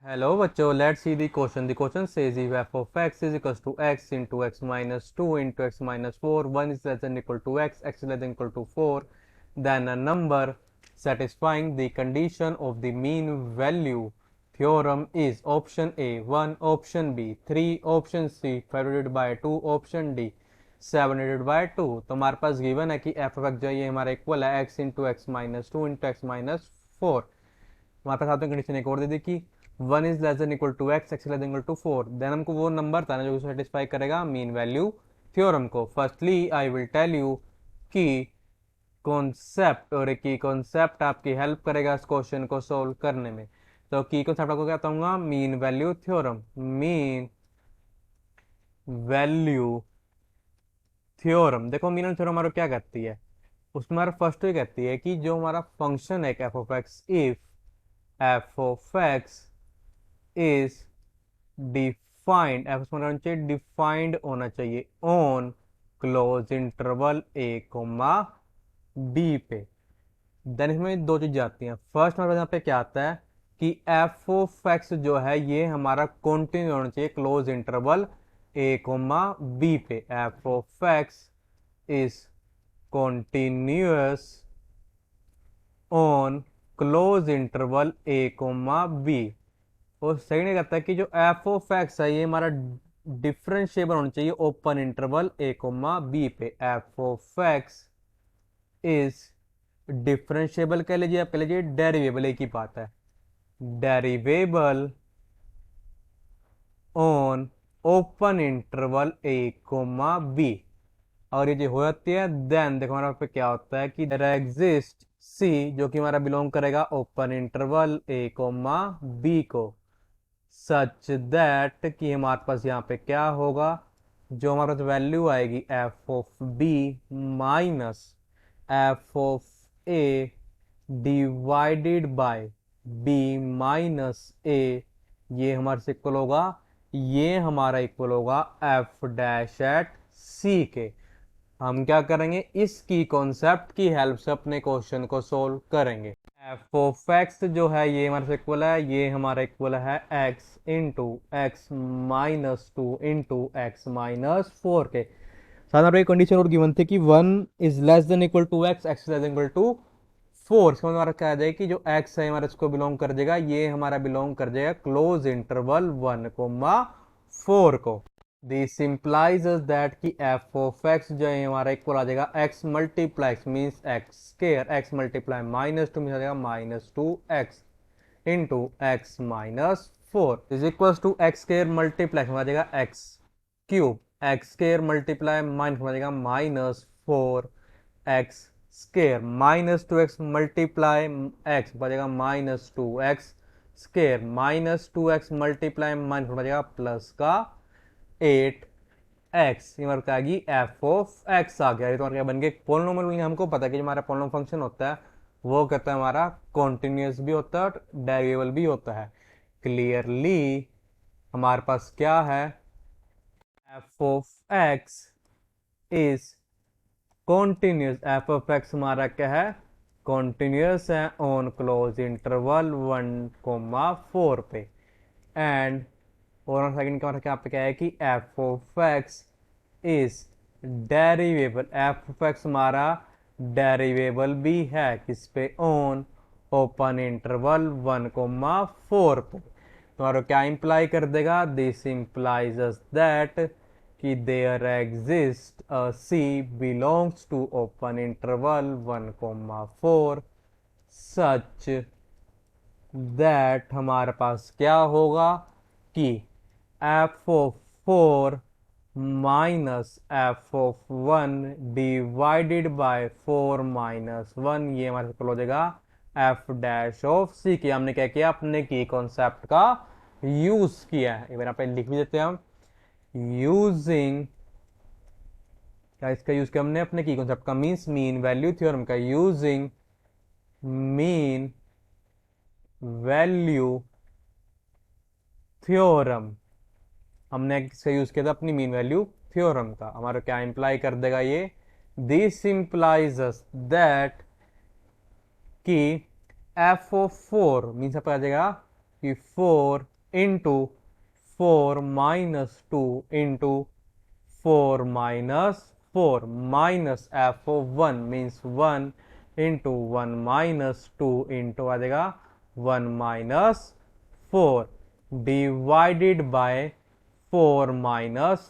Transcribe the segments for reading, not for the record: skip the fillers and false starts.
Hello बच्चों, let's see the question. The question says if f of x is equals to x into x minus 2 into x minus 4, 1 is less than equal to x is less than equal to 4, then a number satisfying the condition of the mean value theorem is option A 1, option B 3, option C 5 divided by 2, option D 7 divided by 2. तो हमारे पास given है कि f of x जो ये हमारा equal है x into x minus two into x minus four. हमारे पास आपने कंडीशन एक और दे दी कि 1 is less than equal to x x less than equal to 4. Then हमको वो नंबर था ना जो सेटिस्फाई करेगा मीन वैल्यू थ्योरम को. Firstly I will tell you कि कॉन्सेप्ट और की कॉन्सेप्ट आपकी हेल्प करेगा इस क्वेश्चन को सोल्व करने में. तो की कॉन्सेप्ट आपको क्या बताऊंगा, mean value theorem. Mean value theorem, देखो मीन वैल्यू थ्योरम हमारा क्या कहती है, उसमें हमारा फर्स्ट ये कहती है कि जो हमारा फंक्शन है f of x, if f of x is defined, f होना चाहिए डिफाइंड होना चाहिए on close interval A comma b पे. देन इसमें दो चीज आती हैं. फर्स्ट हमारे पास यहाँ पे क्या आता है कि एफ ऑफ एक्स जो है ये हमारा कॉन्टिन्यू होना चाहिए क्लोज इंटरवल ए कोमा बी पे. F of x is continuous on close interval A comma B. और सेकंड कहता है कि जो एफ ऑफ एक्स है ये हमारा डिफरेंशिएबल होना चाहिए ओपन इंटरवल ए कोमा बी पे. F of x is differentiable कह लीजिए, आप कह लीजिए डेरिवेबल, एक ही बात है, derivable on open interval A comma B. और ये जो हो जाती है देन देखो हमारा पे क्या होता है कि देयर एग्जिस्ट सी जो कि हमारा बिलोंग करेगा ओपन इंटरवल ए कोमा बी को, सच दैट कि हमारे पास यहाँ पे क्या होगा, जो हमारे पास वैल्यू आएगी F of B minus F of A divided by B minus A, ये हमारे से इक्वल होगा, ये हमारा इक्वल होगा एफ डैश एट सी के. हम क्या करेंगे, इसकी कॉन्सेप्ट की हेल्प से अपने क्वेश्चन को सोल्व करेंगे. एफ ऑफ एक्स जो है ये हमारे से इक्वल है, ये हमारा इक्वल है x into x minus two into x minus four के. साथ में कंडीशन और गिवन थे कि 1 is less than equal to x x less than equal to 4. इसका हमारा क्या आ जाएगा कि जो एक्स है हमारा इसको बिलोंग कर जाएगा, ये हमारा बिलोंग कर जाएगा क्लोज इंटरवल 1 कोमा 4 को. दिस इंप्लाइज दैट कि एफ ऑफ एक्स जो है हमारा इक्वल आ जाएगा X multiply X means X square, X multiply minus two mean आ जाएगा minus two X into x minus four is equal to X square multiply आ जाएगा X cube, X square multiply minus आ जाएगा minus four X square, minus two X multiply X आ जाएगा minus two X square, minus two X multiply minus आ जाएगा plus का 8x. ये हमारा आ गई एफ ऑफ एक्स आ गया. ये तो हमारा क्या बन गया पोलिनोमियल. हमको पता है कि जो हमारा पोलिनोमियल फंक्शन होता है वो कहता है हमारा कॉन्टिन्यूस भी होता है डेरिवेबल भी होता है. क्लियरली हमारे पास क्या है, f of x is continuous. F of X हमारा क्या है, कॉन्टिन्यूस है ऑन क्लोज इंटरवल 1 कोमा 4 पे. एंड और सेकंड का मतलब क्या है कि F of x is derivable. F of X हमारा डेरिवेबल भी है किस पे, ऑन ओपन इंटरवल 1 कोमा 4 पे. तुम्हारा क्या इंप्लाई कर देगा, दिस इंप्लाइज दैट कि there exist a c belongs to open interval 1 comma 4 such that हमारे पास क्या होगा कि F of four minus F of one divided by four minus one, ये हमारे हो जाएगा एफ डैश ऑफ सी की. हमने क्या किया, अपने की कॉन्सेप्ट का यूज किया है. एक बार यहाँ पे लिख भी देते हैं हम, यूजिंग क्या इसका यूज किया हमने अपने की कॉन्सेप्ट का, मीन्स मीन वैल्यू थ्योरम का. यूजिंग मीन वैल्यू थ्योरम हमने किसका यूज किया था, अपनी मीन वैल्यू थ्योरम का. हमारा क्या इंप्लाई कर देगा ये, दिस इंप्लाइज दैट कि एफ ऑफ फोर मीन्स आपका आ जाएगा कि four into 4 - 2 into 4 - 4 minus f(1) means 1 into 1 - 2 into आ जाएगा 1 - 4 divided by 4 -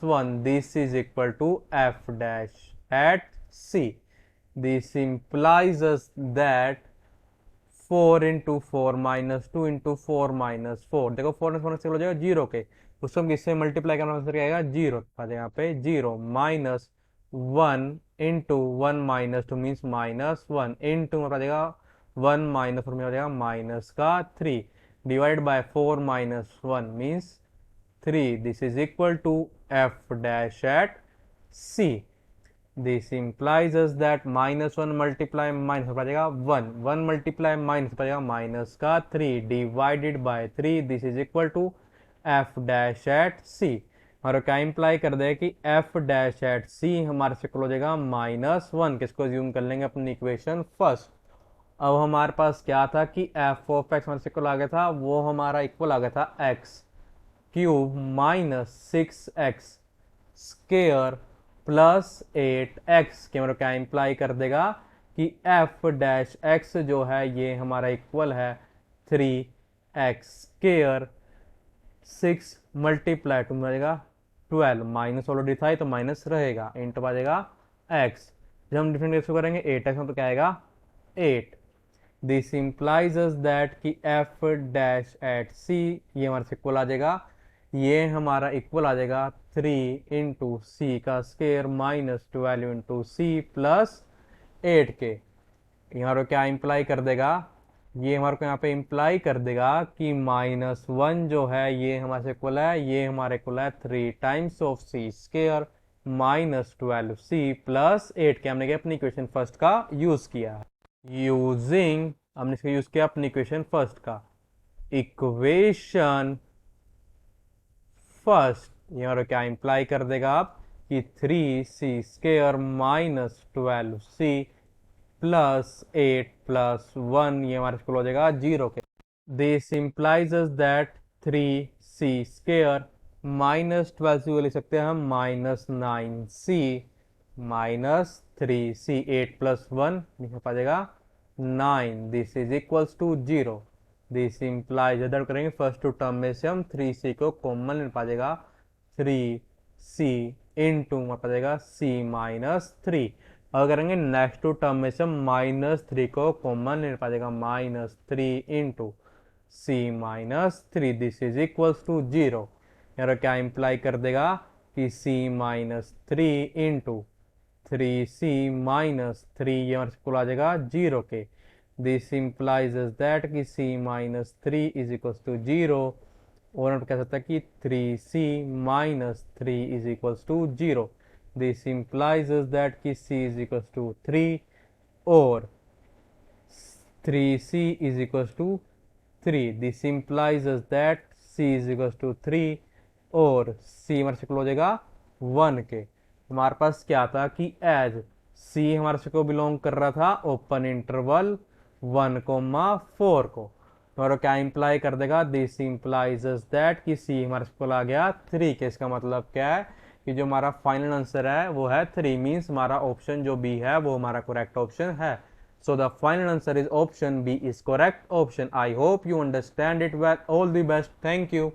1. This is equal to f dash at C. This implies us that 4 into 4 - 2 into 4 - 4, देखो 4 से हो जाएगा 0 के, उसको हम किससे मल्टीप्लाई करना आंसर क्या आएगा 0, यहाँ पे 0 -1 इंटू 1 - 2 मीन्स -1 इंटू आ जाएगा 1 - 4 में हो जाएगा माइनस का 3 divide by 4 - 1 means 3. This is equal to f dash at C. This implies us that -1 multiply minus हो जाएगा 1, 1 multiply minus हो जाएगा माइनस का 3 divided by 3. This is equal to f dash at C. और क्या imply कर दे कि f dash at C हमारे से इक्वल हो जाएगा -1. किसको ज्यूम कर लेंगे अपनी इक्वेशन फर्स्ट. अब हमारे पास क्या था कि f ऑफ x हमारे से इक्वल आ गया था, वो हमारा इक्वल आ गया था x cube -6x square plus 8x के मतलब क्या इंप्लाई कर देगा कि f डैश x जो है ये हमारा इक्वल है 3x स्केयर 6 मल्टीप्लाई टू मिलेगा 12 माइनस ऑलरेडी था तो माइनस रहेगा इंटू आ जाएगा x. जब हम डिफरेंट इसको करेंगे 8x में तो क्या आएगा 8. दिस इंप्लाइज अस दैट कि f डैश एट c ये हमारे से इक्वल आ जाएगा, ये हमारा इक्वल आ जाएगा 3 इंटू सी का स्केयर -12 इंटू सी प्लस 8 के. यहाँ पर क्या इंप्लाई कर देगा, ये हमारे को यहाँ पे इंप्लाई कर देगा कि -1 जो है ये हमारे से इक्वल है, ये हमारे इक्वल है 3 times of c square -12c plus 8 के. हमने क्या अपनी इक्वेशन फर्स्ट का यूज किया, यूजिंग हमने इसका यूज किया अपनी इक्वेशन फर्स्ट का. इक्वेशन फर्स्ट यहाँ क्या इंप्लाई कर देगा आप कि 3c square -12c plus 8 plus 1 ये हमारे स्कूल हो जाएगा 0 के. This implies us that 3c square -12c लिख सकते हैं हम -9c -3c 8 प्लस 1 लिखा पा जाएगा 9. This is equals to 0. This implies other करेंगे फर्स्ट टू टर्म में से हम 3c को कॉमन ले पा जाएगा 3c इंटू पा जाएगा c -3. अगर करेंगे नेक्स्ट टू टर्म में से हम -3 को कॉमन ले पा जाएगा -3 into c -3. This is equals to 0. यार क्या इंप्लाई कर देगा कि c -3 इंटू 3c -3 ये हमारे स्कूल आ जाएगा 0 के. दिस इंप्लाइज दैट कि c -3 इज इक्वल्स टू 0. और हम कह सकते हैं कि 3c -3 is equals to 0. This implies that कि c इज इक्वल्स टू 3 और 3c is equals to 3. This implies that c is equals to 3 और c हमारे से हो जाएगा 1 के. हमारे पास क्या था कि एज c हमारे से को बिलोंग कर रहा था ओपन इंटरवल 1,4 को, और क्या इंप्लाई कर देगा, दिस इंप्लाइज दैट कि c हमारे को आ गया 3 के. इसका मतलब क्या है कि जो हमारा फाइनल आंसर है वो है 3 मीन्स हमारा ऑप्शन जो बी है वो हमारा करेक्ट ऑप्शन है. So the final answer is option B is correct option. I hope you understand it well. All the best. Thank you.